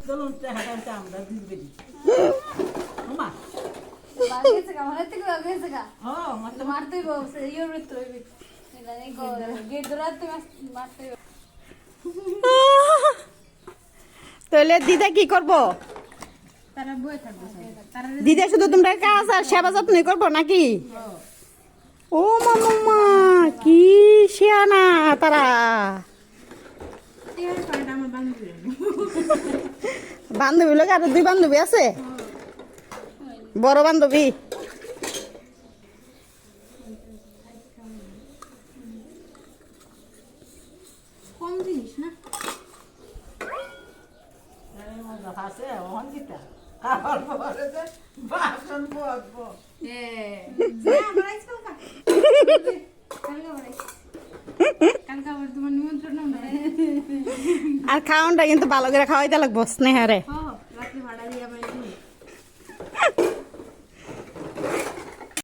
চলুন হাঁটাতে আমরা দিদি মা বাগেছে কা মানে থেকে বাগেছে কা ও মানে মারতেই বসে ইওর ভিতরে গেট ধরাতে মারতে তাহলে দিদা কি করব? তারা বয়ে থাকবে তারা দিদা শুধু তোমরা কাজ আর সেবা যত্ন করবো নাকি? ও মামা কি শিয়ানা তারা। আমার বান্ধবী বান্ধবী লোক আর 2 বান্ধবী আছে, বড় বান্ধবী। কম জিনিস না মজা আছে ওহন কিটা খাবার পরে যে বাসন বসবো কালকে আবার তোমার নিমন্ত্রণ আর খাওয়ানটা কিন্তু ভালো করে খাওয়াইতে লাগবো স্নেহারে। রাত্রে ভাড়া দিয়ে আবার